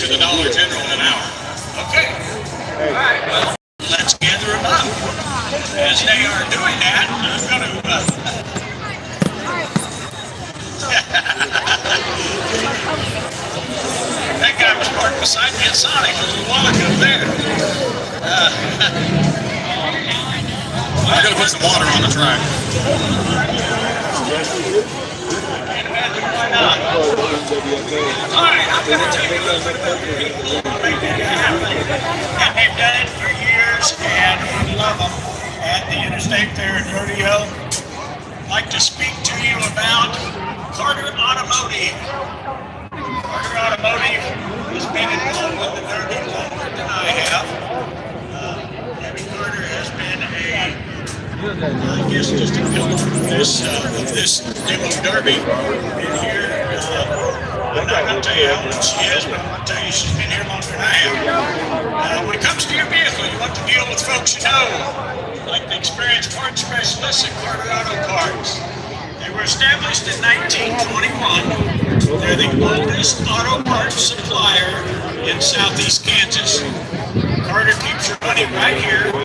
the Dollar General in an hour. Okay. All right. Well, let's gather them up. As they are doing that, I'm going to. That guy was parked beside me at Sonic a little while ago there. I'm going to put some water on the track. Why not? All right, I'm going to tell you a little bit about the people who make that happen. And they've done it for years, and we love them. At the interstate there in Rodeo, I'd like to speak to you about Carter Automotive. Carter Automotive has been involved with the Derby longer than I have. Debbie Carter has been I guess just a pillar of this demo Derby in here. I'm not going to tell you how old she is, but I'm going to tell you she's been here longer than I have. When it comes to your vehicle, you want to deal with folks you know, like the experienced parts specialists at Carter Auto Parts. They were established in 1921. They're the oldest auto parts supplier in southeast Kansas. Carter keeps your money right here.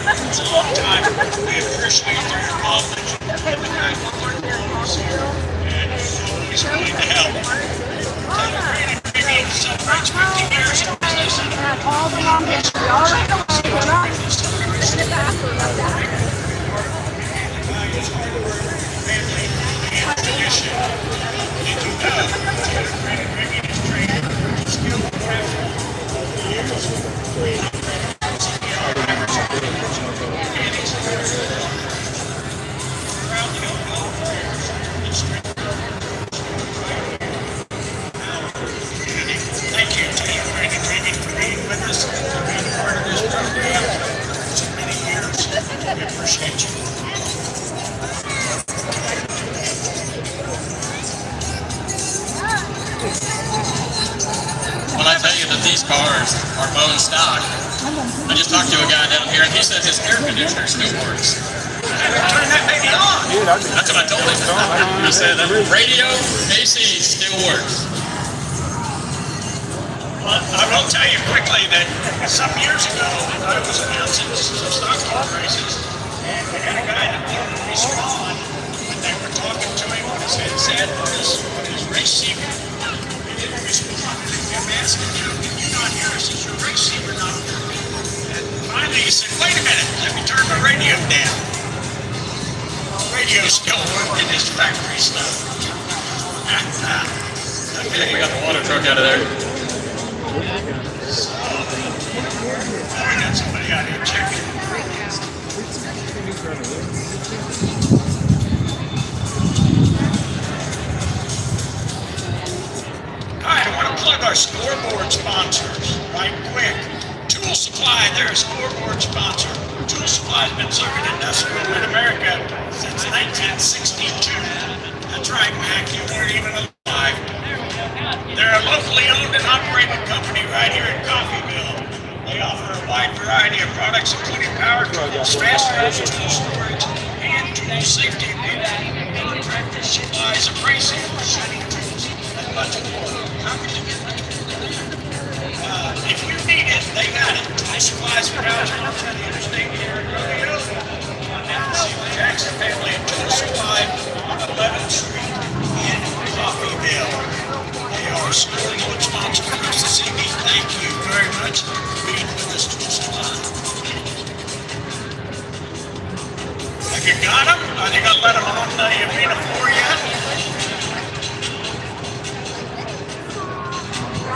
It's a long time. We appreciate their involvement in the kind of work they're here, and always willing to help. Taylor Granite Premium celebrates 50 years in business and all the long history. All right, family and tradition. Did you know Taylor Granite Premium is trained in skilled craftsmen over the years? Thank you, Taylor Granite Premium, for being with us, for being part of this program for so many years. We appreciate you. When I tell you that these cars are bone stock, I just talked to a guy down here and he said his air conditioner still works. Turn that baby on. That's what I told him. I said that radio AC still works. I'll tell you quickly that some years ago, I was announcing some stock races, and we had a guy that wanted to respond, but they were talking to him with his headset on his receiver. He didn't respond. They kept asking him, "Can you not hear us? Is your receiver not working?" And finally he said, "Wait a minute, let me turn my radio down." The radio's still working, his factory stuff. Okay, we got the water truck out of there. We got somebody out here checking. Alright, I want to plug our scoreboard sponsors right quick. Tool Supply, they're a scoreboard sponsor. Tool Supply has been serving industrial in America since 1962. That's right, Mac, you weren't even alive. They're a locally owned and operated company right here in Coffeyville. They offer a wide variety of products, including power tools, fasteners, tool storage, and tool safety equipment. Contractor supplies, abrasive, shredding tools, and much more. If you need it, they got it. Tool supplies for house on the interstate here in Rodeo. See the Jackson family of Tool Supply on 11th Street in Coffeyville. They are a scoreboard sponsor for us this evening. Thank you very much for being with us, Tool Supply. Have you got them? Are they going to let them on the arena floor yet?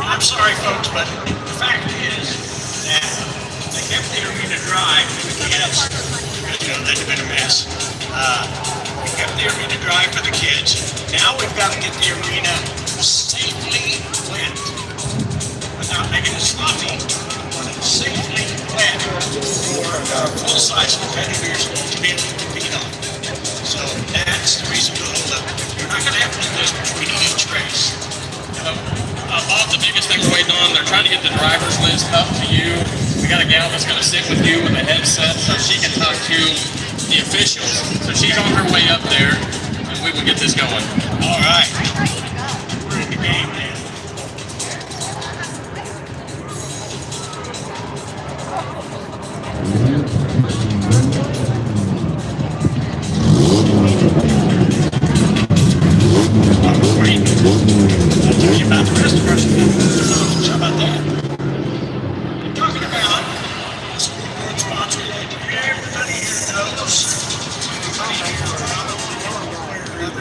I'm sorry, folks, but the fact is that they kept the arena dry for the kids. Because, you know, that's been a mess. We kept the arena dry for the kids. Now we've got to get the arena safely wet without making it sloppy, but it's safely wet for our full-size competitors to be able to compete on. So that's the reason for the hold up. You're not going to have to do this between each race. Bob, the biggest thing we're waiting on, they're trying to get the driver's list up to you. We got a gal that's going to sit with you with a headset so she can talk to the officials. So she's on her way up there, and we will get this going. All right. We're in the game now. Great. I'll tell you about the rest of us. How about that? I'm talking about the scoreboard sponsor that everybody here knows. Everybody here probably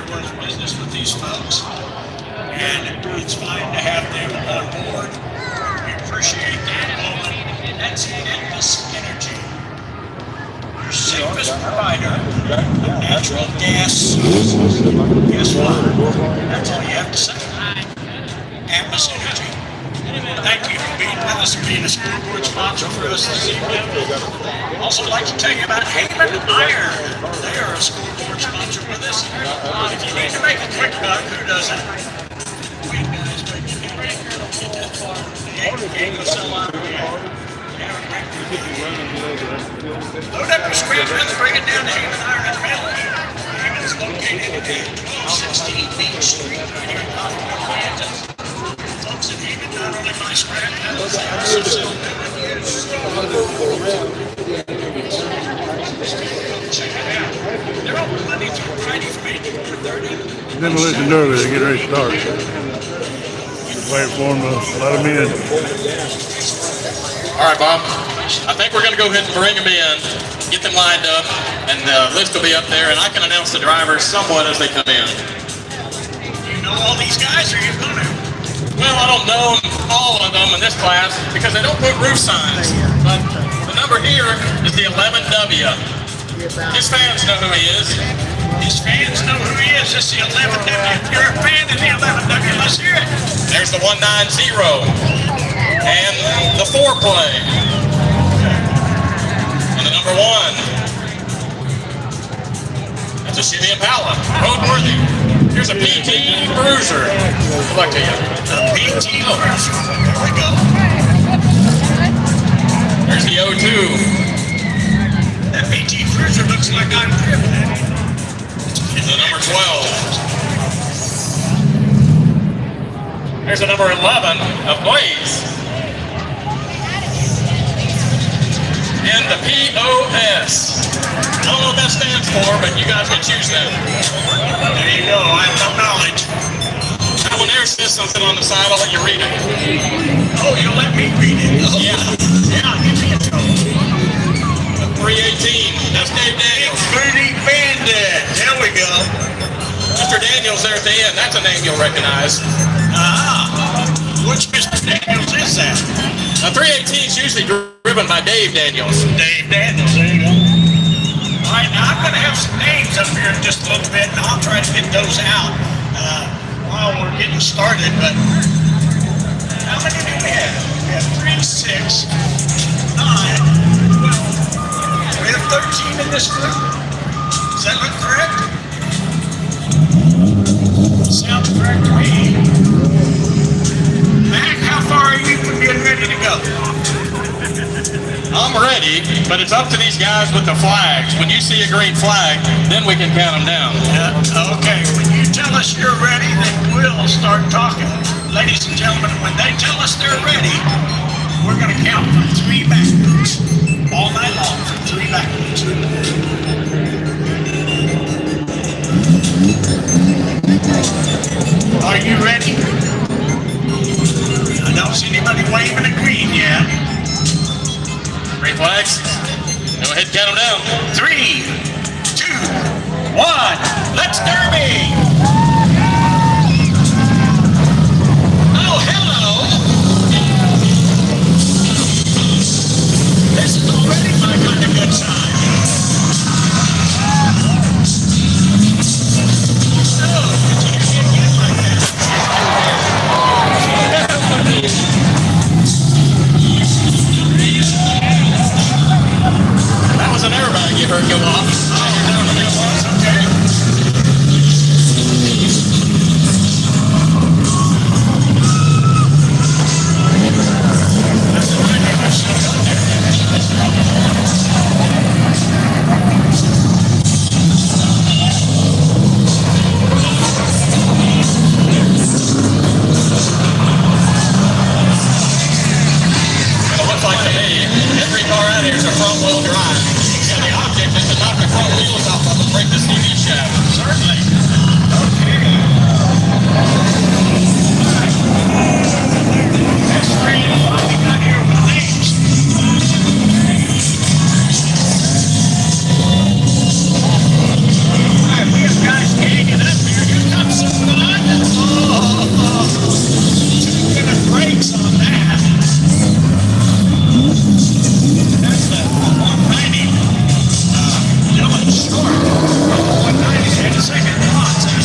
does business with these folks. And it's fine to have them on board. We appreciate that involvement. That's Endless Energy. Your safest provider of natural gas. Guess what? That's all you have to say. Endless Energy. Thank you for being with us and being a scoreboard sponsor for us this evening. Also like to tell you about Haven Iron. They are a scoreboard sponsor with us. If you need to make a quick buck, who doesn't? We guys make it. Game will sell out. Load up your screen and bring it down to Haven Iron and Metal. Haven is located at 1216 Beach Street right here in Coffeyville, Kansas. Folks in Haven not only buy scrap metals, they also sell check it out. They're open Monday through Friday from 8 to 4:30. Demolition Derby, they get ready to start. Wait for them to let them in. All right, Bob. I think we're going to go ahead and bring them in, get them lined up, and the list will be up there, and I can announce the drivers somewhat as they come in. You know all these guys, or you going to? Well, I don't know all of them in this class because they don't put roof signs. But the number here is the 11W. His fans know who he is. His fans know who he is. It's the 11W. If you're a fan of the 11W, let's hear it. There's the 190 and the 4-play. And the number 1. That's a Chevy Impala, roadworthy. Here's a PT Bruiser. Good luck to you. A PT Bruiser. There we go. There's the 02. That PT Bruiser looks like I'm driven it. The number 12. There's the number 11 of Blaze. and the POS. I don't know what that stands for, but you guys can choose that. There you go. I have no knowledge. Now, when there says something on the side, I'll let you read it. Oh, you'll let me read it? Oh. Yeah. Yeah, give me a trouble. 318. That's Dave Daniels. 3D Bandit. There we go. Mr. Daniels there at the end. That's a name you'll recognize. Which Mr. Daniels is that? 318 is usually driven by Dave Daniels. Dave Daniels, there you go. All right, now I'm going to have some names up here in just a little bit, and I'll try to get those out while we're getting started. But how many do we have? We have 3, 6, 9, 12. We have 13 in this group. Does that look correct? Sounds correct to me. Mac, how far are you from getting ready to go? I'm ready, but it's up to these guys with the flags. When you see a green flag, then we can count them down. Okay, when you tell us you're ready, then we'll start talking. Ladies and gentlemen, when they tell us they're ready, we're going to count from 3 backwards. All night long, from 3 backwards. Are you ready? I don't see anybody waving a green yet. Green flags. Go ahead and count them down. 3, 2, 1. Let's derby! Oh, hello! This is already my kind of good time. Oh, did you hear me again like that? That was an airbag you heard go off. Okay. It looks like to me, every car out here is a front-wheel drive. And the object is to knock the front wheels off of and break the CV shaft. Certainly. Okay. Next screen, what we got here with names. Alright, we have guys hanging up here. Here comes some fun. Oh, 2 minute breaks on that. That's the 190. Dylan Short. 190 and a second loss.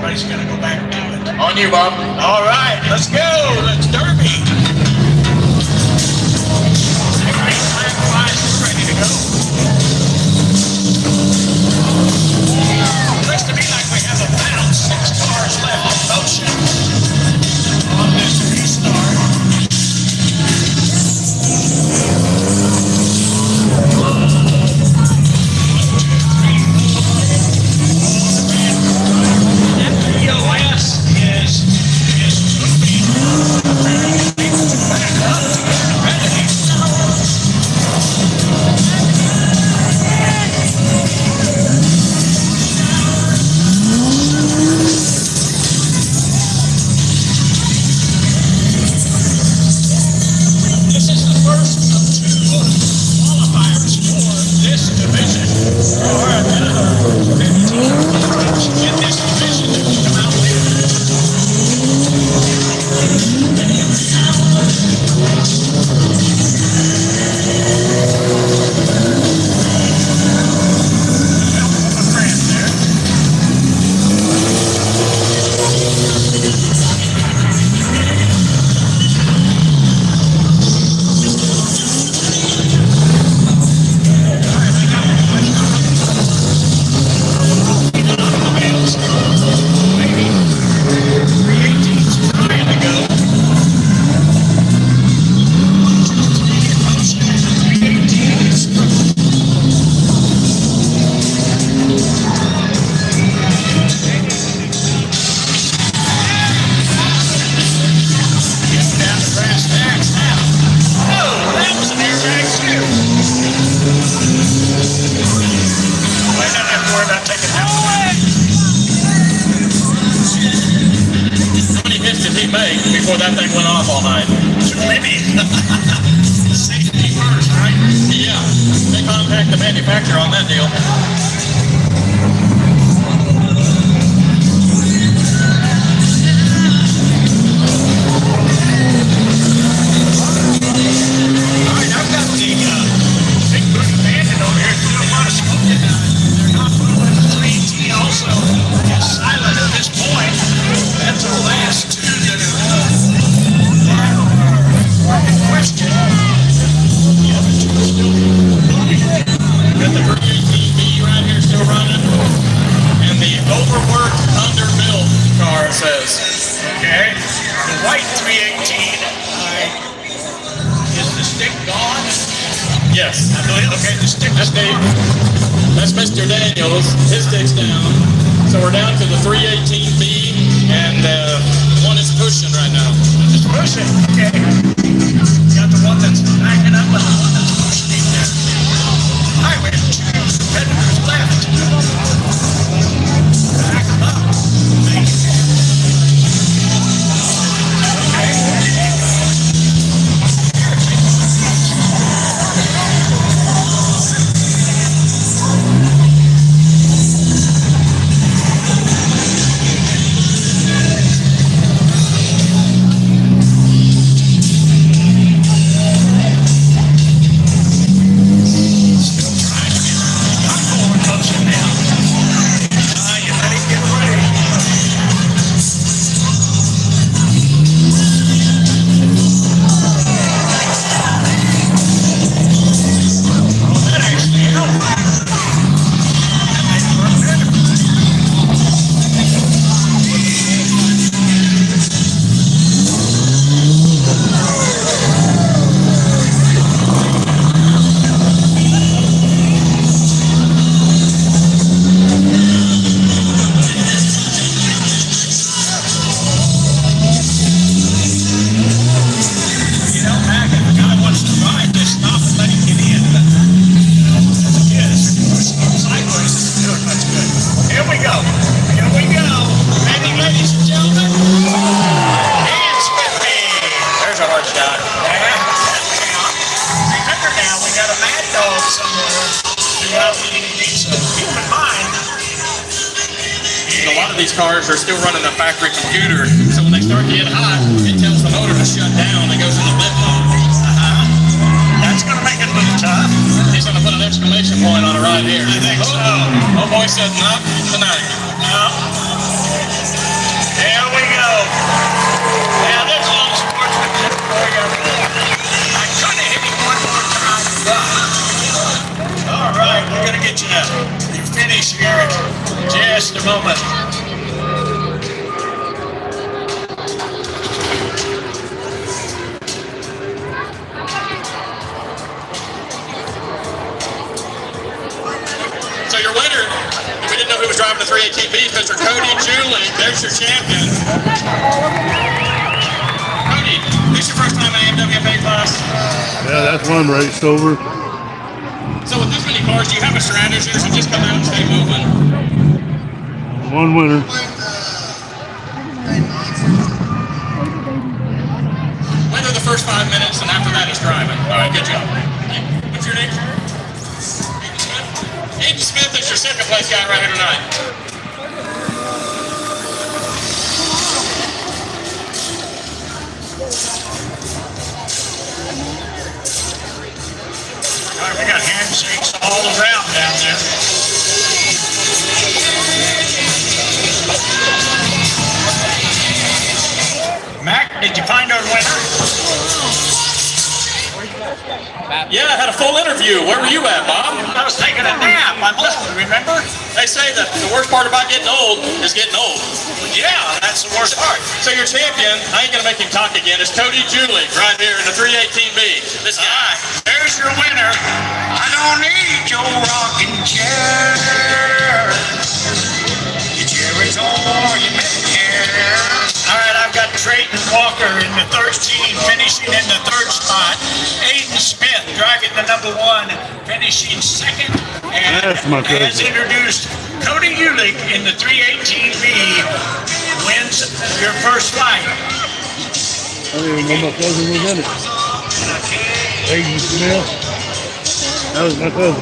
everybody's gonna go back to it. On you, Bob. All right, let's go. Let's derby. Green flag flies is ready to go. Looks to me like we have about 6 cars left in motion on this restart. Before that thing went off all night. Maybe. Safety first, right? Yeah. They contact the manufacturer on that deal. Alright, I've got the big booty bandit over here doing a lot of smoking. They're not moving. 318 also is silent at this point. That's the last two that are question. The other two are still moving. Got the 318B right here still running. And the overworked, underbuilt car says. Okay. The white 318. Is the stick gone? Yes. I believe. Okay, the stick is gone. That's Mr. Daniels. His stick's down. So we're down to the 318B, and one is pushing right now. It's pushing. Okay. Got the one that's backing up and the one that's pushing there. All right, we have 2 competitors left. Back them up. These cars are still running a factory computer, so when they start to get hot, it tells the motor to shut down and goes into lit mode. That's going to make it a little tough. He's going to put an exclamation point on it right here. I think so. Oh boy said, not tonight. No. moment. So your winner, we didn't know who was driving the 318B, Mr. Cody Julie. There's your champion. Cody, this your first time in the MWFA class? Yeah, that's one race over. So with this many cars, do you have a strategy or should just come out and stay moving? One winner. Winner the first 5 minutes, and after that is driving. All right, good job. What's your name? Aiden Smith is your second place guy right here tonight. All right, we got handshakes all around down there. Mac, did you find our winner? Yeah, I had a full interview. Where were you at, Bob? I was taking a nap. I'm old, remember? They say that the worst part about getting old is getting old. Yeah, that's the worst part. So your champion, I ain't gonna make him talk again, is Cody Julie right here in the 318B. This guy. All right, there's your winner. I don't need your rocking chair. Your chair is all you care. All right, I've got Trayton Walker in the 13, finishing in the third spot. Aiden Smith driving the number 1, finishing second. And That's my cousin. as introduced, Cody Ulick in the 318B wins your first fight. I didn't even know my cousin was in it. Aiden Smith. That was my cousin.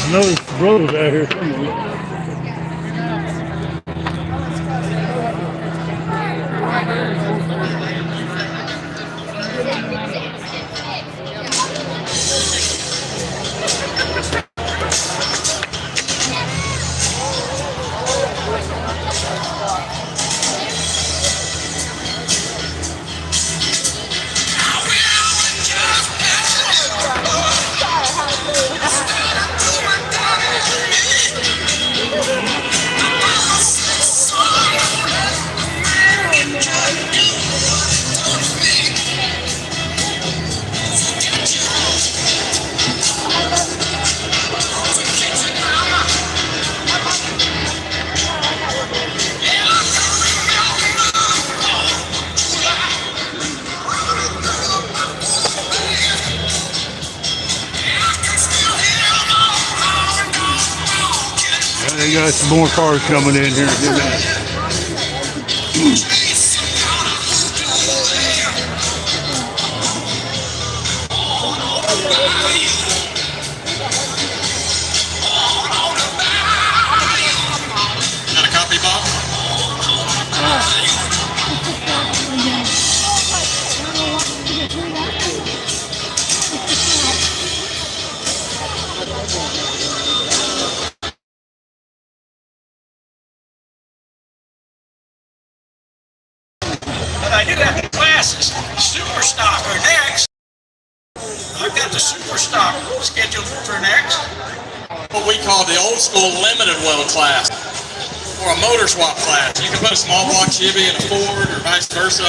I know his brother's out here somewhere. They got some more cars coming in here. Got a copy, Bob? But I do have the classes. Super Stock are next. I've got the Super Stock scheduled for next. What we call the old school limited load class, or a motor swap class. You can put a small block Chevy in a Ford or vice versa.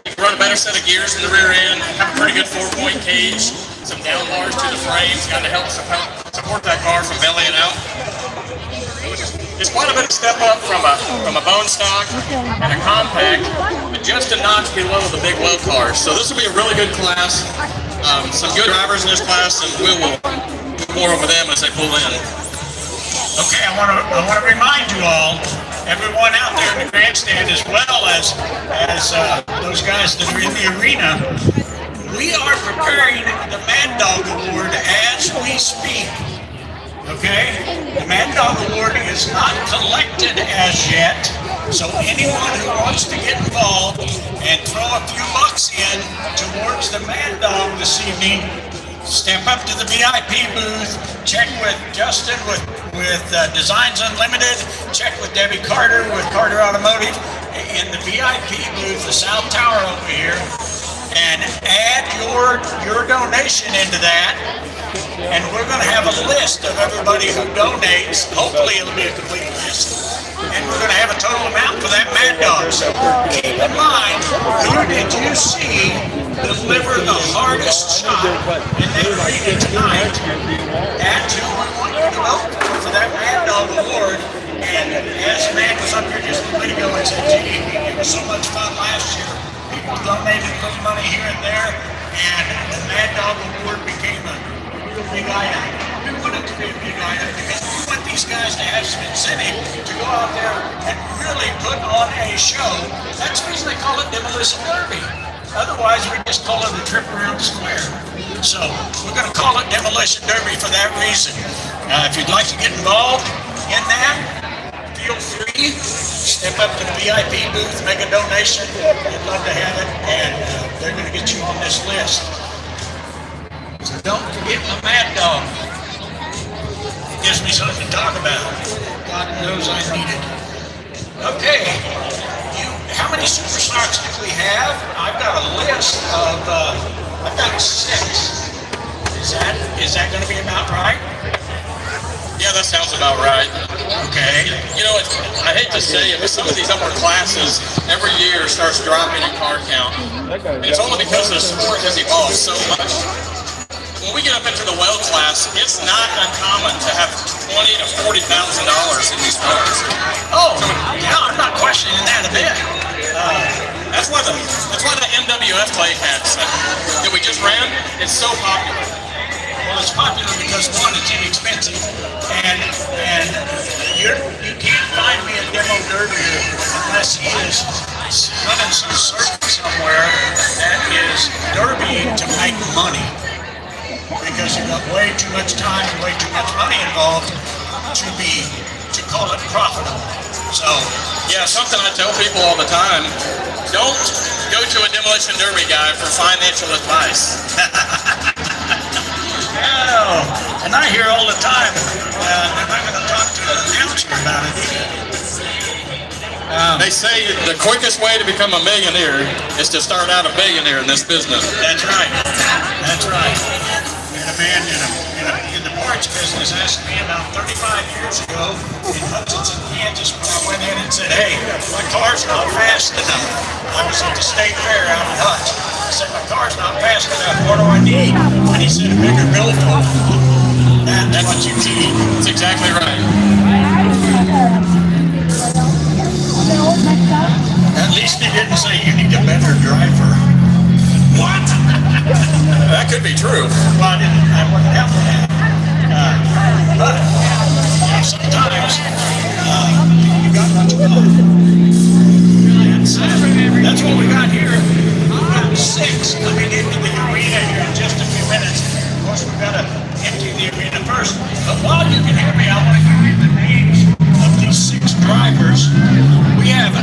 You can run a better set of gears in the rear end, have a pretty good 4-point cage, some down bars to the frames, kind of help support that car from bellying out. It's quite a bit of step up from a bone stock and a compact, but just a notch below the big low cars. So this will be a really good class. Some good drivers in this class, and we will do more over them as they pull in. Okay, I want to remind you all, everyone out there in the grandstand, as well as those guys that are in the arena, we are preparing the Mad Dog Award as we speak. Okay? The Mad Dog Award is not collected as yet, so anyone who wants to get involved and throw a few bucks in towards the Mad Dog this evening, step up to the VIP booth, check with Justin with Designs Unlimited, check with Debbie Carter with Carter Automotive in the VIP booth, the South Tower over here, and add your donation into that. And we're going to have a list of everybody who donates. Hopefully it'll be a complete list. And we're going to have a total amount for that Mad Dog. So keep in mind, who did you see deliver the hardest shot in that arena tonight? That's who we want you to vote for that Mad Dog award. And as man was up here just a minute ago and said, gee, it was so much fun last year. People donated a little money here and there, and the Mad Dog award became a real big item. We want it to be a big item because we want these guys to have some incentive to go out there and really put on a show. That's the reason they call it Demolition Derby. Otherwise, we just call it a trip around the square. So we're going to call it Demolition Derby for that reason. If you'd like to get involved in that, feel free. Step up to the VIP booth, make a donation. We'd love to have it, and they're going to get you on this list. So don't forget my Mad Dog. It gives me something to talk about. God knows I need it. Okay, how many superstars do we have? I've got a list of, I've got 6. Is that going to be about right? Yeah, that sounds about right. Okay. You know, I hate to say it, but some of these upper classes every year starts dropping in car count. And it's only because the sport has evolved so much. When we get up into the well class, it's not uncommon to have $20,000 to $40,000 in these cars. Oh, yeah, I'm not questioning that a bit. That's why the MWF clay hats that we just ran, it's so popular. Well, it's popular because one, it's inexpensive, and you can't find me a demo derbier unless he is running some circuit somewhere that is derbying to make money. Because you've got way too much time and way too much money involved to call it profitable. So yeah, something I tell people all the time: don't go to a demolition derby guy for financial advice. Yeah, and I hear all the time, they're not going to talk to an announcer about it either. They say the quickest way to become a millionaire is to start out a billionaire in this business. That's right. That's right. And a man in the parts business asked me about 35 years ago in Hutchinson, Kansas, when I went in and said, hey, my car's not fast enough. I was at the state fair out in Hutch. I said, my car's not fast enough. What do I need? And he said, a bigger billfold. That's what you need. That's exactly right. At least he didn't say you need a better driver. What? That could be true. Well, I wouldn't help with that. But sometimes you got what you got. That's what we got here. We've got 6 coming into the arena here in just a few minutes. Of course, we've got to empty the arena first. But while you can hear me, I want to give you the names of these 6 drivers. We have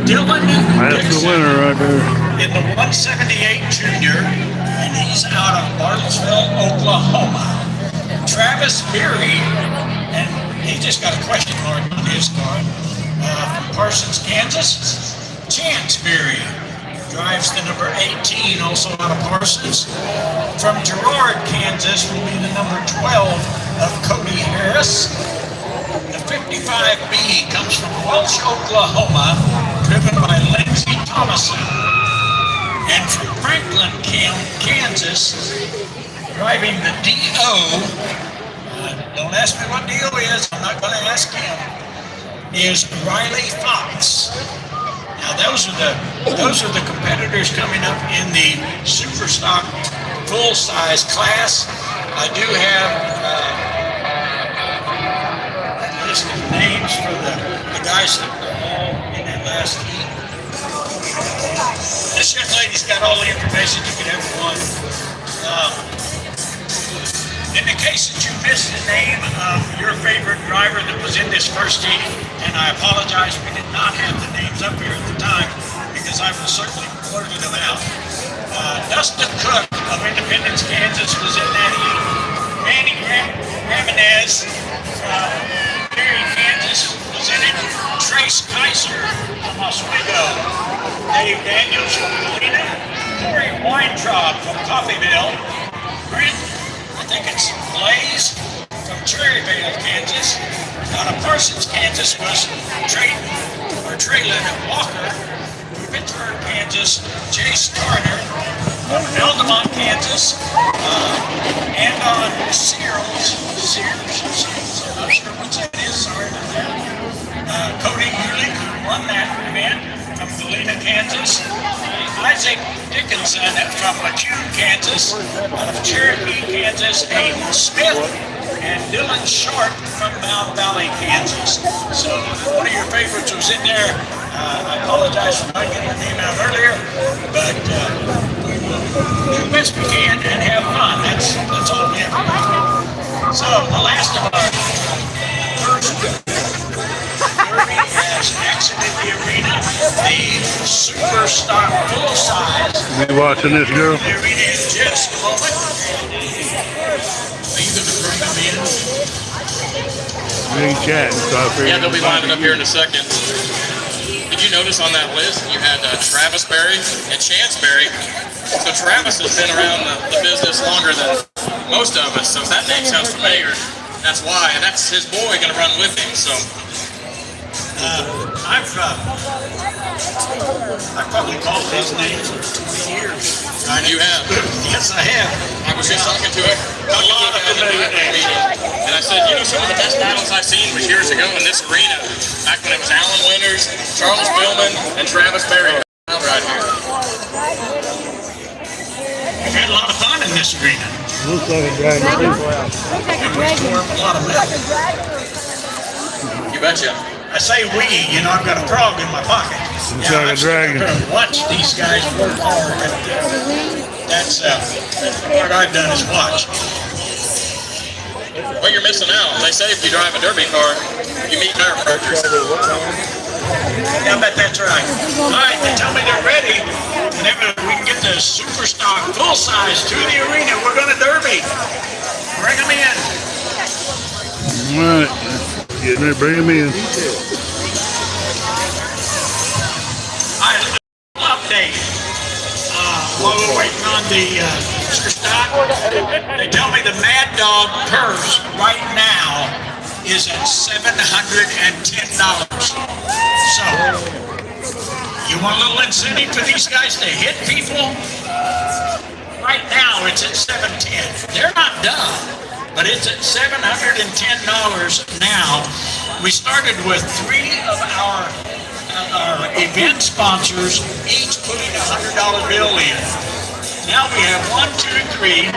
Dylan That's the winner right there. in the 178 Junior, and he's out of Bartlesville, Oklahoma. Travis Beery, and he just got a question mark on his card, from Parsons, Kansas. Chance Beery drives the number 18, also out of Parsons. From Girard, Kansas, will be the number 12 of Cody Harris. The 55B comes from Welch, Oklahoma, driven by Lindsey Thomason. And from Franklin, Kansas, driving the DO, don't ask me what DO is, I'm not going to ask him, is Riley Fox. Now those are the competitors coming up in the super stock full-size class. I do have a list of names for the guys that were all in that last heat. This young lady's got all the information you could ever want. In the case that you missed the name of your favorite driver that was in this first heat, and I apologize, we did not have the names up here at the time because I was certainly blurted them out. Dustin Cook of Independence, Kansas was in that heat. Manny Ramirez from Perry, Kansas was in it. Trace Kaiser from Oswego. Dave Daniels from Galena. Corey Weintraub from Coffeyville. Brent, I think it's Blaze from Cherryvale, Kansas. Out of Parsons, Kansas was Traylon Walker. From Pittsburgh, Kansas, Jace Turner. From Altamont, Kansas. And on Sears, I'm not sure what that is, sorry about that. Cody Ulick won that event from Galena, Kansas. Isaac Dickinson from Matune, Kansas. Out of Cherokee, Kansas, Aiden Smith. And Dylan Sharp from Mount Valley, Kansas. So one of your favorites was in there. I apologize for not getting the name out earlier, but we will do the best we can and have fun. That's all we have. So the last of our first derby has exited the arena. The super stock full size. You watching this, girl? The arena in just a moment. These are the We ain't chatting, so I figured. Yeah, they'll be lining up here in a second. Did you notice on that list you had Travis Berry and Chance Berry? So Travis has been around the business longer than most of us, so if that name sounds familiar, that's why. And that's his boy going to run with him. So I've probably called his name for 20 years. you have. Yes, I have. I was just talking to him. A lot of familiar names. And I said, you know, some of the best battles I've seen was years ago in this arena, back when it was Alan Winters, Charles Billman, and Travis Berry right here. We've had a lot of fun in this arena. Looks like a dragon. A lot of men. You betcha. I say we, you know, I've got a frog in my pocket. Looks like a dragon. Watch these guys work hard. That's the part I've done is watch. Well, you're missing out. They say if you drive a derby car, you meet chiropractors. Yeah, I bet that's right. All right, they tell me they're ready. Whenever we can get the super stock full size to the arena, we're going to derby. Bring them in. All right. Getting ready, bring him in. Update. While we're waiting on the super stock, they tell me the Mad Dog purse right now is at $710. So, you want a little incentive for these guys to hit people? Right now, it's at $710. They're not done. But it's at $710 now. We started with 3 of our event sponsors, each putting a $100 bill in. Now we have 1, 2, 3,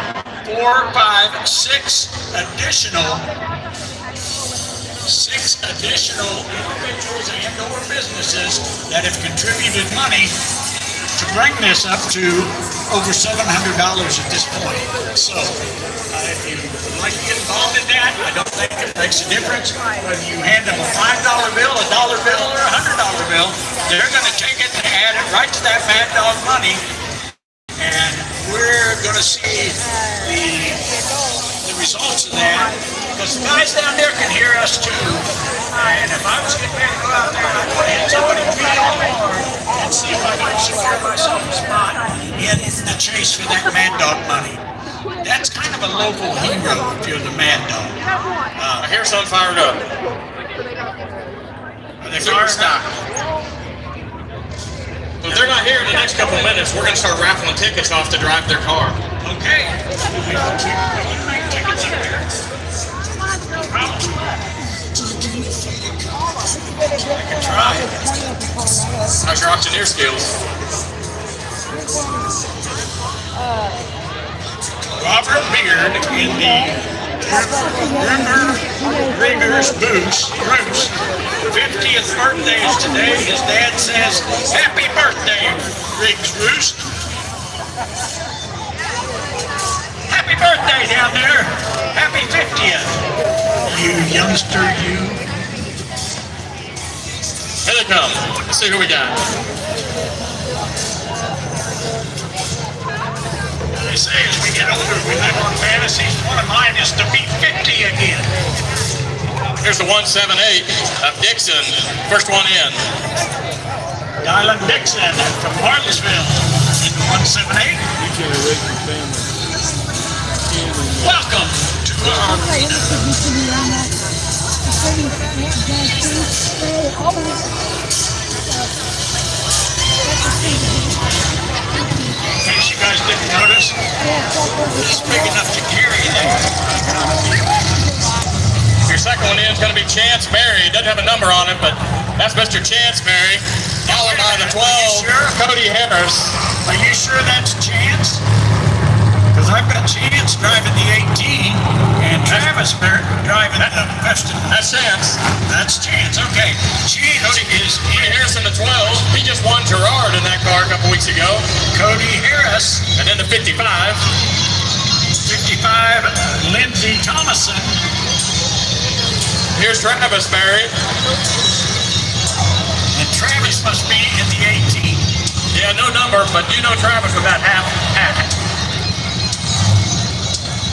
4, 5, 6 additional individuals and/or businesses that have contributed money to bring this up to over $700 at this point. So, if you would like to get involved in that, I don't think it makes a difference whether you hand them a $5 bill, a dollar bill, or a $100 bill. They're going to take it and add it right to that Mad Dog money, and we're going to see the results of that. Because the guys down there can hear us too. And if I was getting ready to go out there, I'd want to hit somebody real hard and see if I could secure myself a spot in the chase for that Mad Dog money. That's kind of a local hero if you're the Mad Dog. I hear some fired up. Are they fired up? Well, if they're not here in the next couple of minutes, we're going to start raffling tickets off to drive their car. Okay. We will keep bringing tickets up here. No problem. I can try. How's your auctioneer skills? Robert Beard in the Riggers Roost. 50th birthday is today. His dad says, "Happy birthday, Riggs Roost." Happy birthday down there. Happy 50th. You youngster, you. Here they come. Let's see who we got. They say as we get older, we live on fantasies. One of mine is to be 50 again. Here's the 178 of Dixon. First one in. Dylan Dixon from Martinsville in 178. Welcome to In case you guys didn't notice, it's big enough to carry there. Your second one in is going to be Chance Berry. Doesn't have a number on it, but that's Mr. Chance Berry. Followed by the 12, Cody Harris. Are you sure that's Chance? Because I've got Chance driving the 18 and Travis driving the Preston. That's Chance. That's Chance. Okay. Chance is Cody Harris in the 12. He just won Gerard in that car a couple weeks ago. Cody Harris. And then the 55. 55, Lindsey Thomason. Here's Travis Berry. And Travis must be in the 18. Yeah, no number, but you know Travis with that half hat.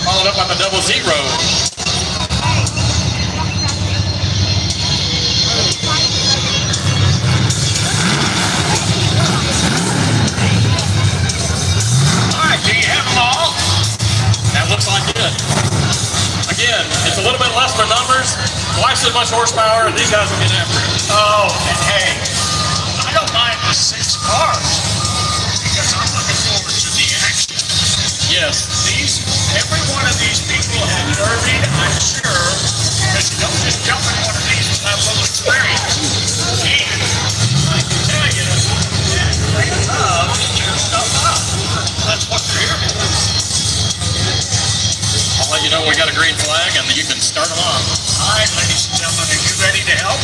Followed up on the 00. All right, do you have them all? That looks like it. Again, it's a little bit less for numbers, twice as much horsepower, and these guys will get after it. Oh, and hey, I don't mind the 6 cars because I'm looking forward to the action. Yes. Every one of these people have derbied, I'm sure, because you don't just jump in one of these without a little experience. And I can tell you that they love to tear stuff up. That's what they're here for. I'll let you know when we got a green flag and you can start them off. All right, ladies and gentlemen, are you ready to help?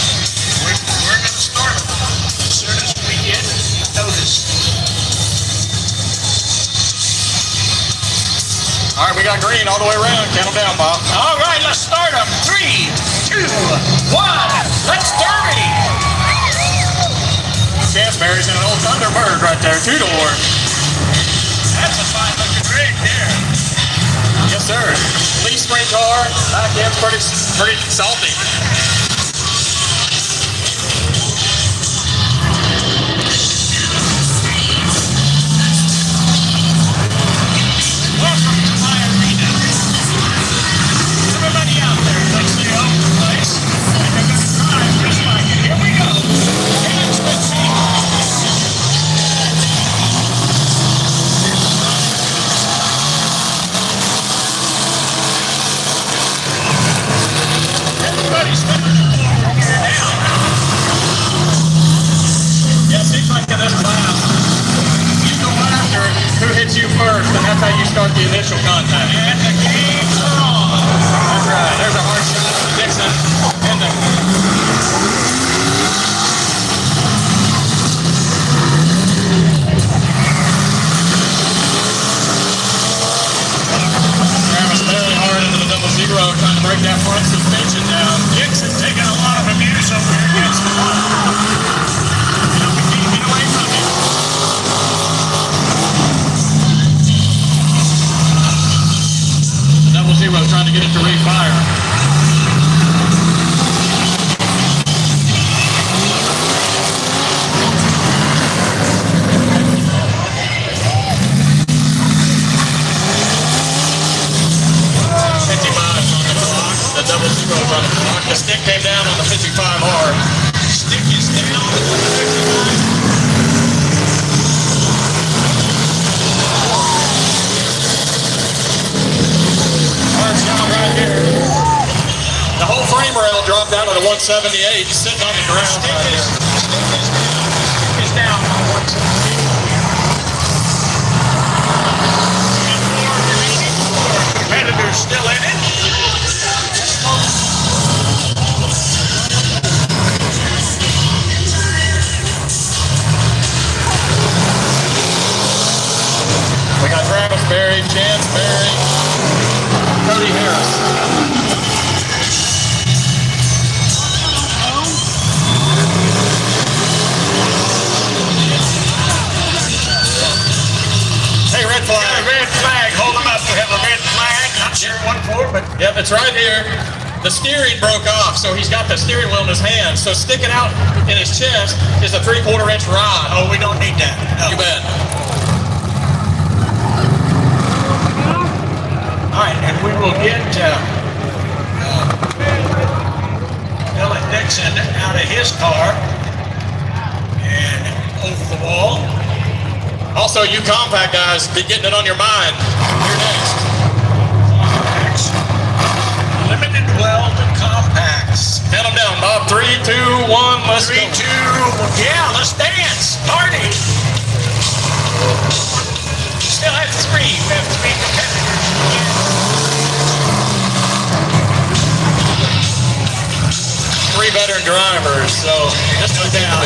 We're going to start them as soon as we get notice. All right, we got green all the way around. Count them down, Bob. All right, let's start them. 3, 2, 1. Let's derby. Chance Berry's in an old Thunderbird right there, 2-door. That's a fine looking rig there. Yes, sir. Leaf spring car. Back end's pretty salty. Welcome to my arena. Everybody out there thinks they own the place, and they're going to drive just like it. Here we go. Chance Berry. Everybody's coming forward here now. Yeah, it seems like in this class, you go after who hits you first, and that's how you start the initial contact. And the games are on. That's right. There's a hard shot from Dixon. And Travis very hard into the 00, trying to break that front suspension down. Dixon taking a lot of abuse over here against the wall. And we can't get away from it. The 00 trying to get it to refire. The 00 on the clock. The stick came down on the 55 hard. Stick is down on the 55. Hard shot right here. The whole frame rail dropped down to the 178, sitting on the ground right here. Stick is down on 178. And 4 remaining. 4 competitors still in it. We got Travis Berry, Chance Berry, Cody Harris. Hey, red flag. Red flag. Hold them up. We have a red flag. Not sure what for, but Yep, it's right here. The steering broke off, so he's got the steering wheel in his hand. So sticking out in his chest is a 3/4 inch rod. oh, we don't need that. No. You bet. All right, and we will get Billy Dixon out of his car and over the wall. Also, you compact guys, be getting it on your mind. You're next. Limited weld compacts. Count them down, Bob. 3, 2, 1, let's 3, go. 2, yeah, let's dance. Party. Still have 3. We have 3 competitors here. 3 veteran drivers, so just no doubt.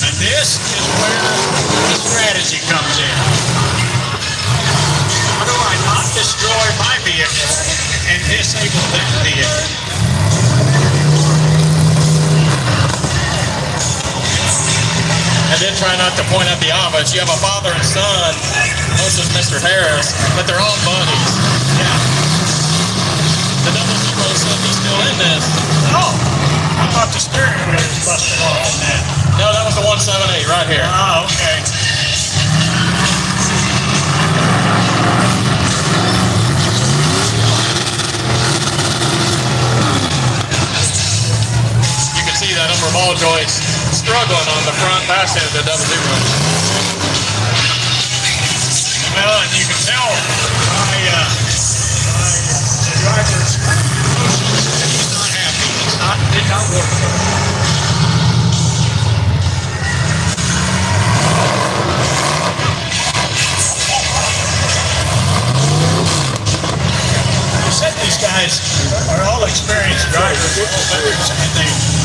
And this is where the strategy comes in. How do I not destroy my vehicle and disable that vehicle? And then try not to point at the obvious. You have a father and son, most is Mr. Harris, but they're all buddies. Yeah. The 00 said he's still in this. Oh, I thought the steering wheel was busted off in that. No, that was the 178 right here. Oh, okay. You can see that upper ball joist struggling on the front passenger of the 00. Well, and you can tell by the driver's motions that he's not happy. Did not work for him. You said these guys are all experienced drivers, all veterans, and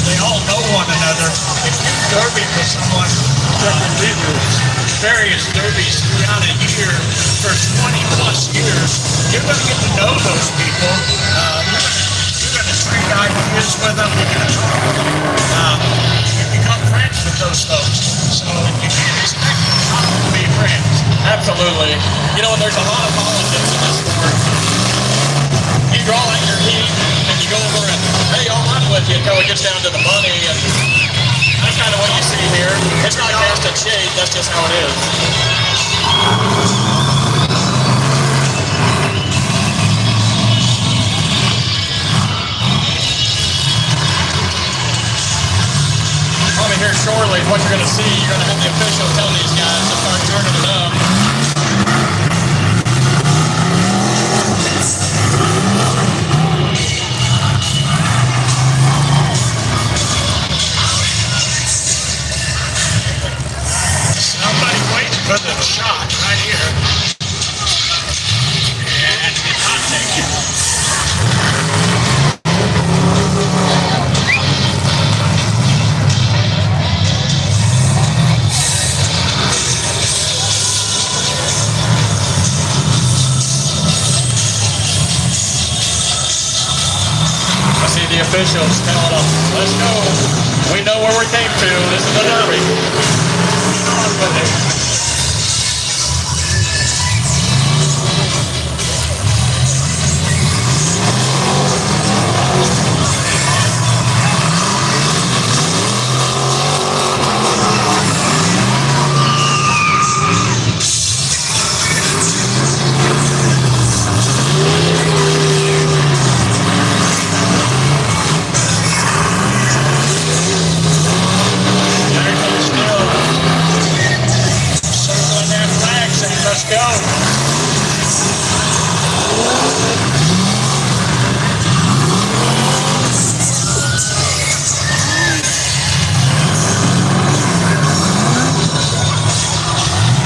they all know one another. If you derby with someone various derbies throughout a year for 20 plus years, you're going to get to know those people. You're going to trade ideas with them. You're going to talk with them. You become friends with those folks. So you can't expect them not to be friends. Absolutely. You know, and there's a lot of politics in this sport. You draw out your heat and you go over and, hey, I'll run with you until it gets down to the money. And that's kind of what you see here. It's not cast in shade, that's just how it is. Probably here shortly, what you're going to see, you're going to have the officials tell these guys to start turning it up. Somebody waiting for the shot right here. And did not take it. I see the officials telling them, let's go. We know where we came to. This is the derby. On with it. Everything's still circling that flag saying, let's go.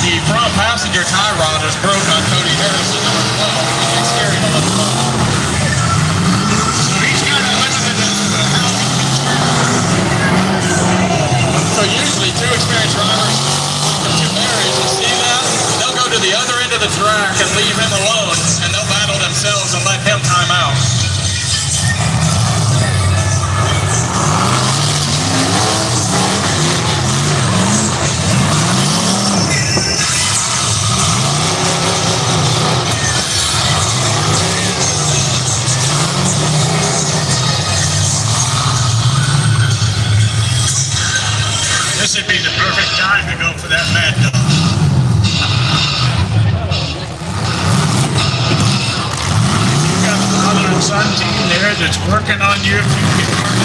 The front passenger tie rod is broke on Cody Harrison number 12. He's carrying a little bit. So he's got a limited how he can turn. So usually 2 experienced drivers from 2 areas will see that. They'll go to the other end of the track and leave him alone, and they'll battle themselves and let him time out. perfect time to go for that mad dog. You got the father and son team there that's working on you if you get hurt.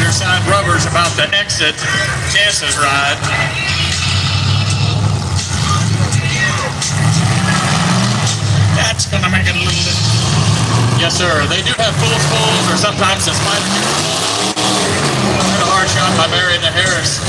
Side rubbers about to exit Jess's ride. That's gonna make it a little bit. Yes, sir. They do have pulls, or sometimes the spider. A hard shot by Barry to Harris.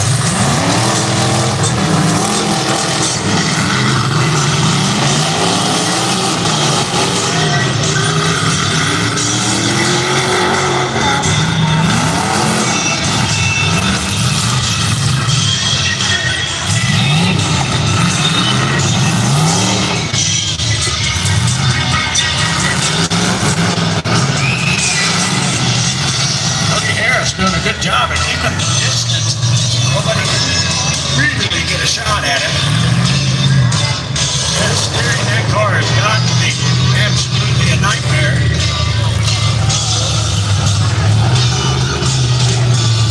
Doing a good job of keeping the distance. Nobody can really get a shot at it. Yeah, steering that car has got to be absolutely a nightmare.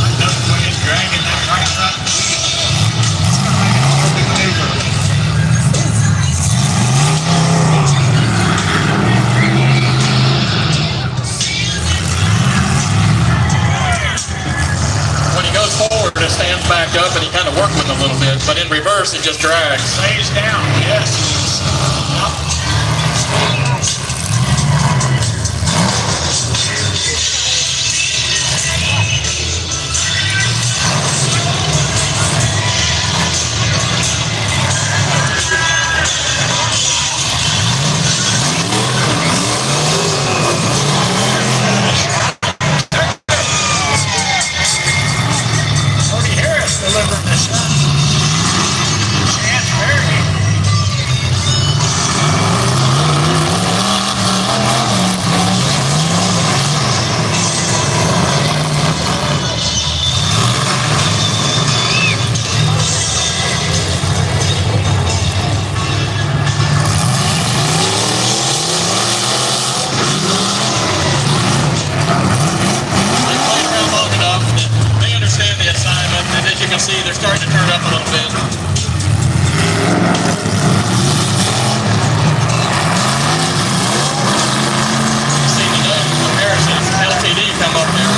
I know the way it's dragging that right front wheel. It's gonna make it hard to maneuver. Forward, it stands back up and he kind of worked with a little bit, but in reverse it just drags. Lays down, yes. Delivering the shot. Chance Berry. And as you can see, they're starting to turn up a little bit. You see the nose comparisons, LTD come up there.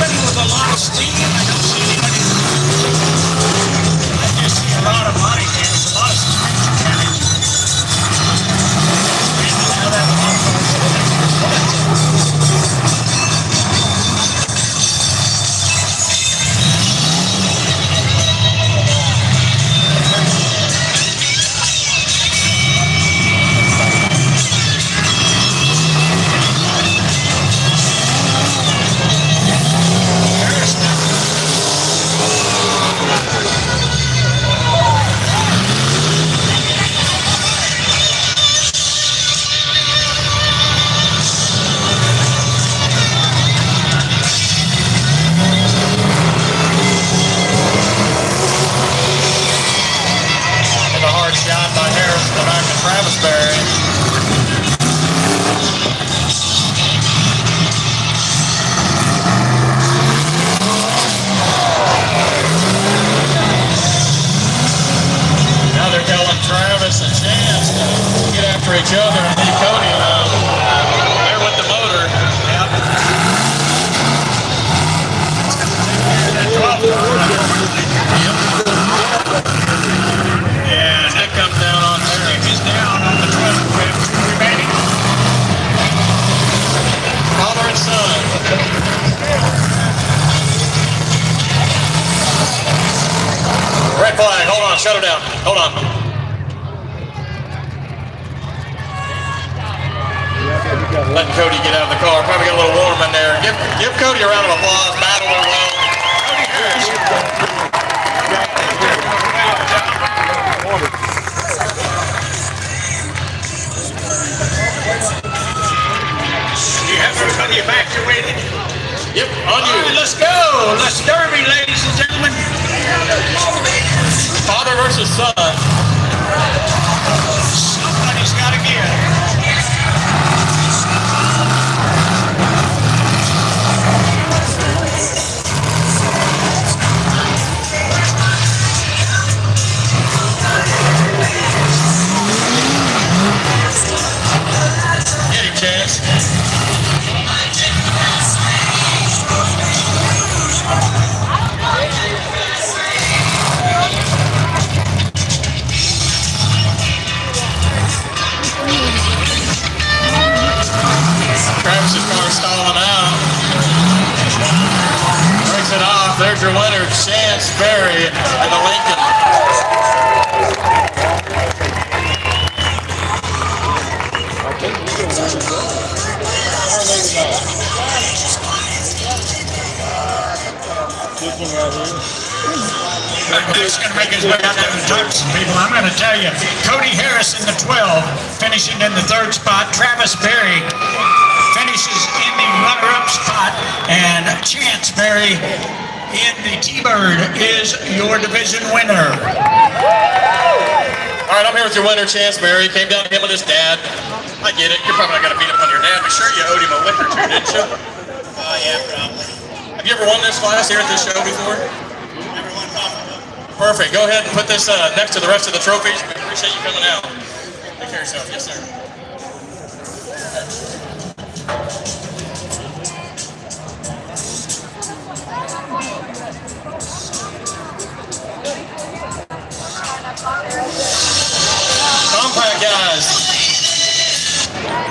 With a lot of steam, I don't see anybody. I just see a lot of body damage, a lot of suspension damage. And now that on, shut her down. Hold on. Letting Cody get out of the car. Probably got a little warm in there. Give Cody a round of applause. Battled her well. You have everybody evacuated? Yep, on you. All right, let's go. Let's derby, ladies and gentlemen. Father versus son. Somebody's got to give. Get him, Chance. Travis's car stalling out. Breaks it off. There's your winner, Chance Berry in the Lincoln. That's going to make his way out there and talk to some people. I'm going to tell you, Cody Harris in the 12, finishing in the 3rd spot. Travis Berry finishes in the runner-up spot. And Chance Berry in the T-Bird is your division winner. All right, I'm here with your winner, Chance Berry. Came down to him with his dad. I get it. You're probably not going to beat up on your dad, but sure you owed him a lick or two, didn't you? Yeah, probably. Have you ever won this class here at this show before? Never won profit. Perfect. Go ahead and put this next to the rest of the trophies. We appreciate you coming out. Take care of yourself. Yes, sir. Compact guys.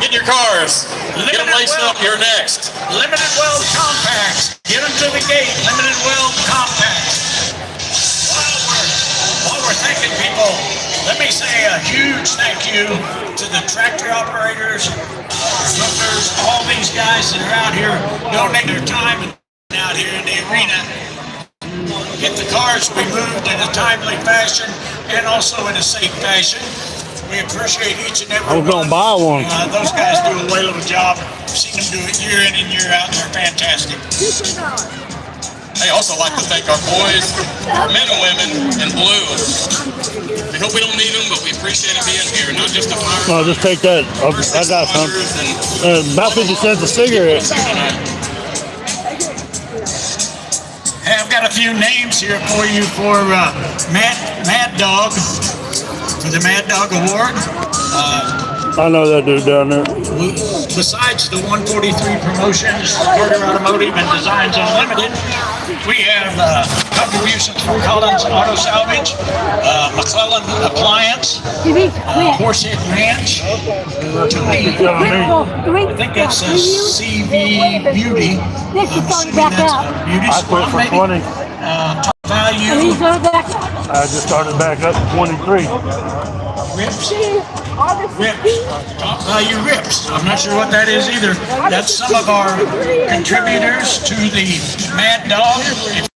Get in your cars. Get them laced up. You're next. Limited Weld Compacts. Get them to the gate. Limited Weld Compacts. While we're thanking people, let me say a huge thank you to the tractor operators, hookers, all these guys that are out here donating their time out here in the arena. Get the cars removed in a timely fashion and also in a safe fashion. We appreciate each and every I was gonna buy one. Those guys do a whale of a job. I've seen them do it year in and year out. They're fantastic. I also like to thank our boys, our men and women in blue. We hope we don't need them, but we appreciate them being here. Not just the fire. No, just take that. I got some. About 50 cents a cigarette. Hey, I've got a few names here for you for Mad Dog, for the Mad Dog Award. I know that dude down there. Besides the 143 Promotions, Carter Automotive, and Designs Unlimited, we have contributions from Collins Auto Salvage, McClellan Appliance, Horsehead Ranch, Tony, I think that says CV Beauty. I'm assuming that's a beauty I quit salon, for maybe. 20. Top Value, I just started back up to 23. Rips. Top Value Rips. I'm not sure what that is either. That's some of our contributors to the Mad Dog. If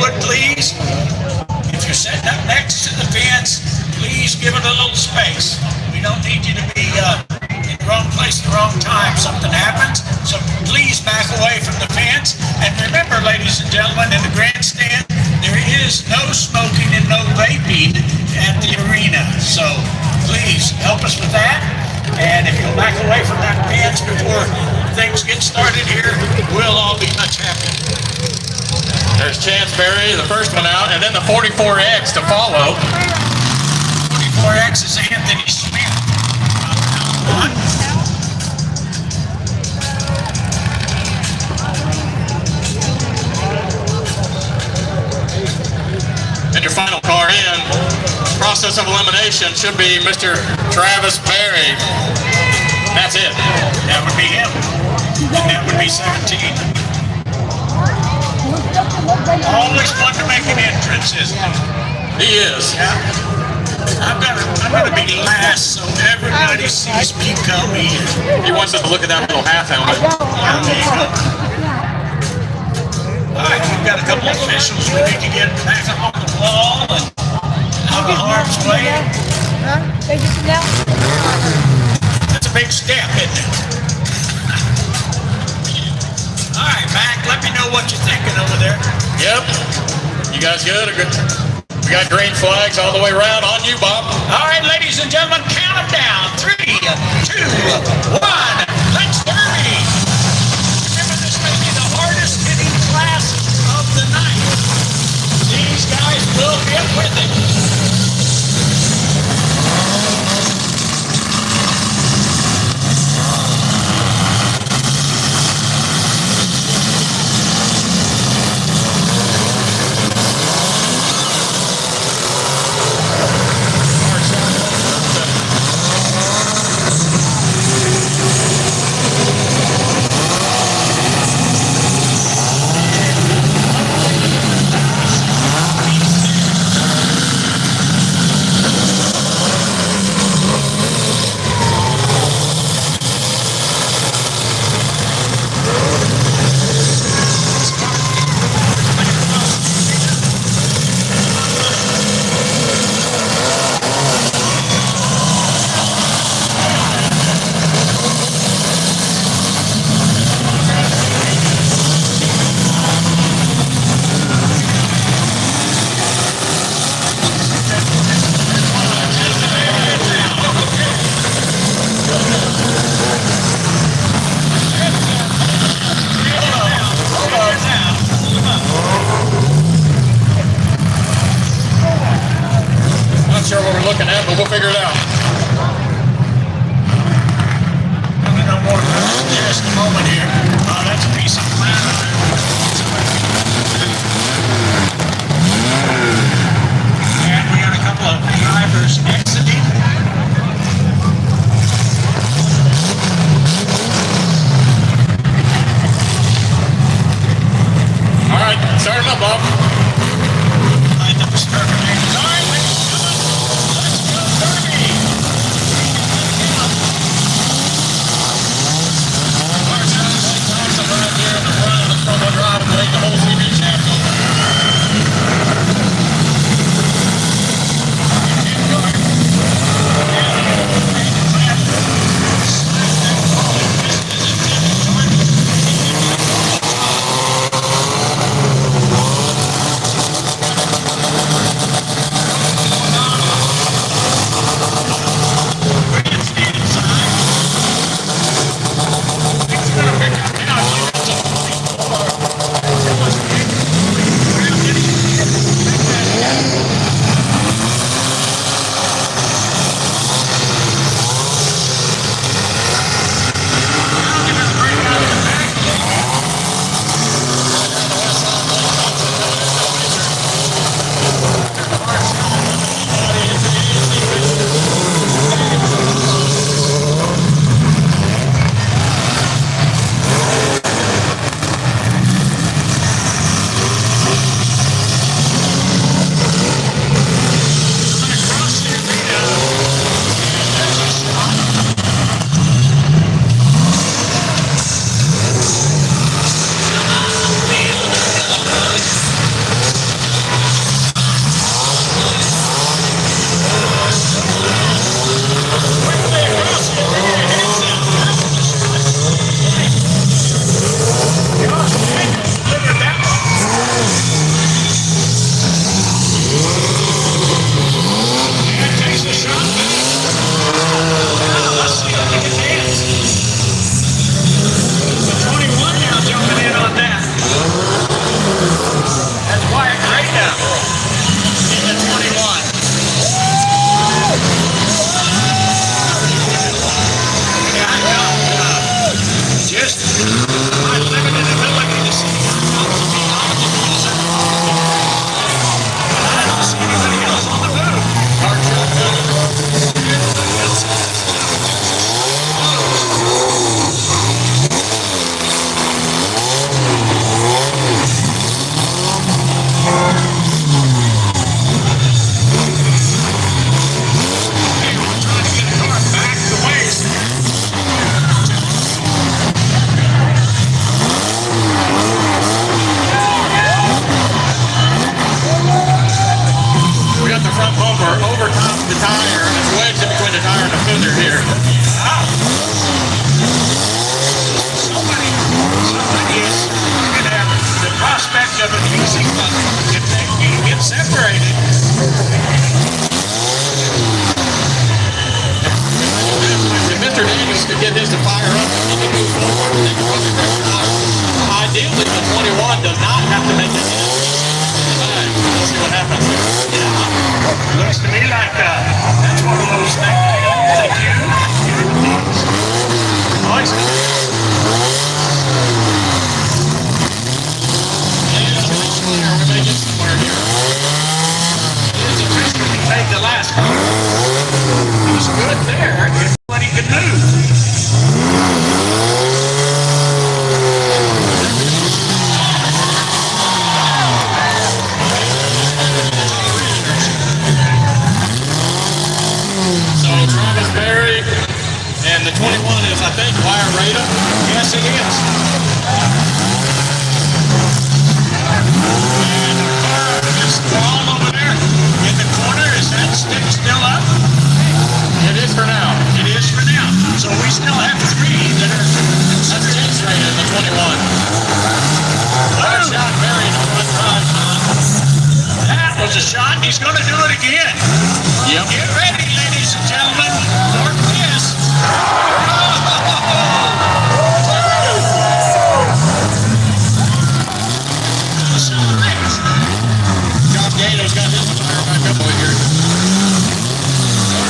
would please, if you're sitting up next to the fence, please give it a little space. We don't need you to be in the wrong place at the wrong time. Something happens, so please back away from the fence. And remember, ladies and gentlemen, in the grandstand, there is no smoking and no vaping at the arena. So please help us with that. And if you'll back away from that fence before things get started here, we'll all be much happier. There's Chance Berry, the first one out, and then the 44X to follow. 44X is Anthony Smith. And your final car in, process of elimination should be Mr. Travis Berry. That's it. That would be him. And that would be 17. Always fun to make an entrance, isn't it? He is. Yeah. I'm gonna be last so everybody sees me come in. He wants us to look at that little half helmet. Alright, we've got a couple of officials we need to get back up on the wall and out of harm's way. That's a big step, isn't it? Alright, Mac, let me know what you're thinking over there. Yep. You guys good? We got green flags all the way around. On you, Bob. Alright, ladies and gentlemen, count them down. 3, 2, 1, let's derby! Remember, this may be the hardest hitting class of the night. These guys will get with it. Not sure what we're looking at, but we'll figure it out. No more just a moment here. Oh, that's a piece of planet. And we got a couple of drivers exiting. All right, start it up, Bob. I think it's perfect. All right, ladies and gentlemen, let's go derby. Right here in the front of the promo drive and lead the whole CB champion. like that's one of those things. Thank you. Always. We're making somewhere here. It's a picture we made the last one. He's good there. When he can move. So Travis Berry and the 21 is, I think, Wire Rada. Yes, it is. And the car is wall over there in the corner. Is that stick still up? It is for now. It is for now. So we still have 3 that are. That's James Rada, the 21. That shot Berry in the front drive. That was a shot. He's going to do it again. Yep. Get ready, ladies and gentlemen, for this. John Gato's got his tire back up over here.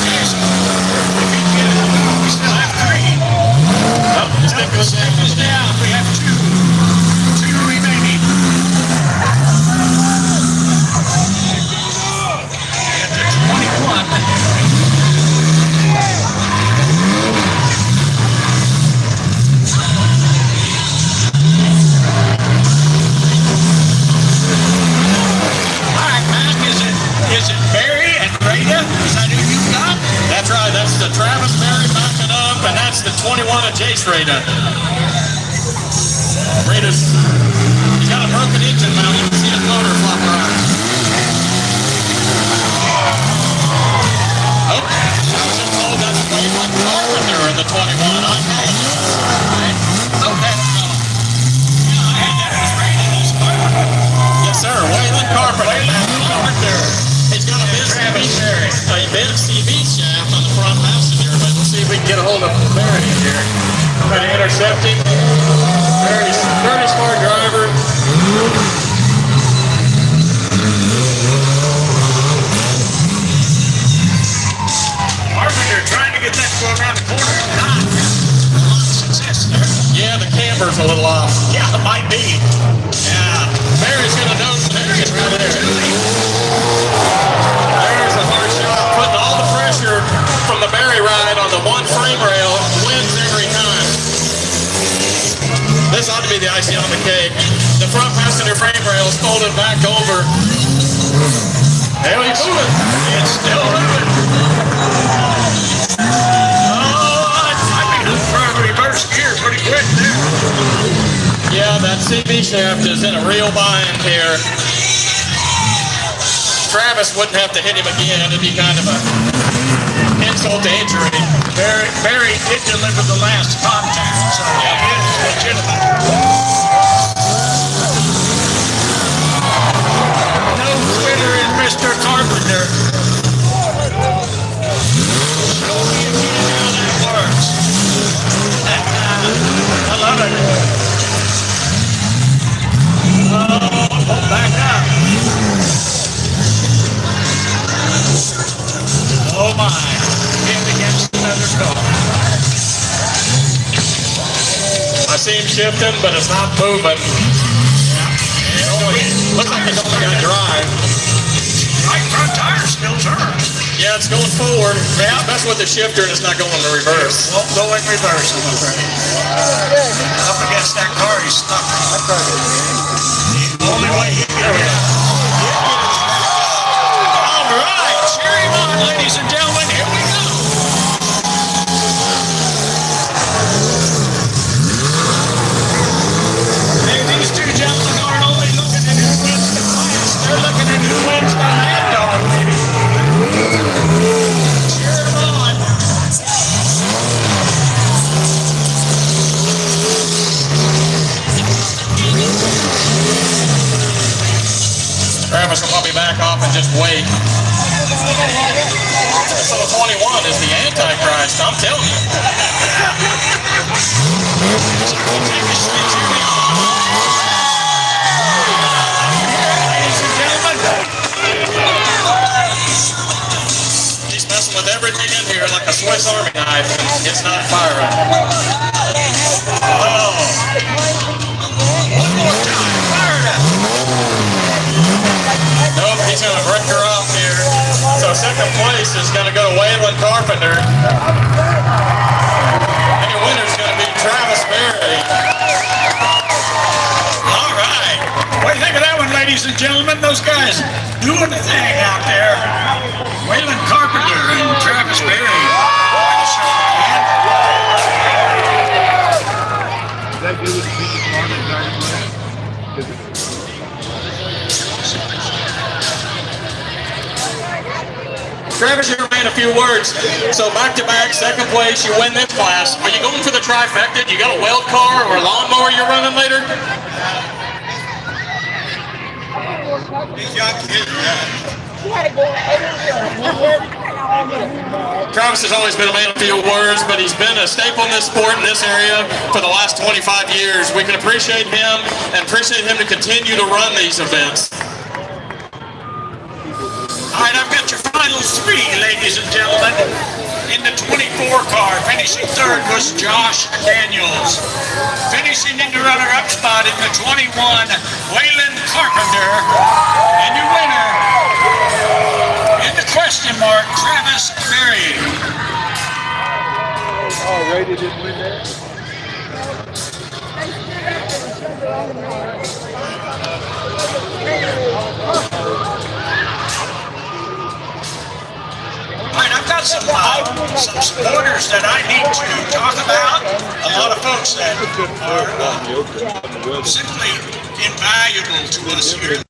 Okay, so if he can get it, we still have 3. Oh, the stick goes down. Down. We have 2 remaining. And the 21. All right, Mac, is it Barry and Rada? Is that who you got? That's right. That's the Travis Berry backing up, and that's the 21 of Jace Rada. Rada's, he's got a broken engine mount. You can see his motor flop around. Oh, I was just told that's Waylon Carpenter in the 21. I apologize. Okay. Yeah, and that was Rada. That's Carpenter. Yes, sir. Waylon Carpenter. Waylon Carpenter. He's got a Travis Berry. big CV shaft on the front passenger, but we'll see if we can get a hold of Berry here. Trying to intercept him. Very smart driver. Carpenter trying to get that to go around the corner. Not a lot of success there. Yeah, the camber's a little off. Yeah, it might be. Yeah, Barry's gonna know. Barry's right there. There's a hard shot, putting all the pressure from the Barry ride on the one frame rail, wins every time. This ought to be the icing on the cake. The front passenger frame rail is folded back over. There he's moving. It's still moving. Oh, I mean, I'm trying to reverse gear pretty quick there. Yeah, that CV shaft is in a real bind here. Travis wouldn't have to hit him again. It'd be kind of a insult to injury. Barry did deliver the last contact, so it is legitimate. No quitter in Mr. Carpenter. Show me again how that works. I love it. Oh, back up. Oh my, hit against another car. I see him shifting, but it's not moving. Looks like it's only got drive. Right front tire still turns. Yeah, it's going forward. Yeah, that's with the shifter, and it's not going in reverse. Won't go in reverse, I'm afraid. Up against that car, he's stuck. The only way he can get out. All right, cheer him on, ladies and gentlemen. Here we go. Hey, these two gentlemen aren't only looking at who wins the class, they're looking at who wins the mad dog, baby. Cheer him on. Travis will probably back off and just wait. So 21 is the Antichrist, I'm telling you. Ladies and gentlemen, It's not firing. Oh. One more time. Fire it up. Nope, he's going to break her off here. So second place is going to go to Waylon Carpenter. And your winner's going to be Travis Berry. All right. What do you think of that one, ladies and gentlemen? Those guys doing the thing out there. Waylon Carpenter and Travis Berry. Is that good with the people on it, Dragon Blade? Travis, you remain a few words. So back-to-back, second place, you win this class. Are you going for the trifecta? You got a weld car or a lawnmower you're running later? Travis has always been a man of few words, but he's been a staple in this sport in this area for the last 25 years. We can appreciate him and appreciate him to continue to run these events. All right, I've got your final three, ladies and gentlemen. In the 24 car, finishing third was Josh Daniels. Finishing in the runner-up spot in the 21, Waylon Carpenter. And your winner, in the question mark, Travis Berry. Oh, Ray didn't win that? All right, I've got some supporters that I need to talk about. A lot of folks that are simply invaluable to us here.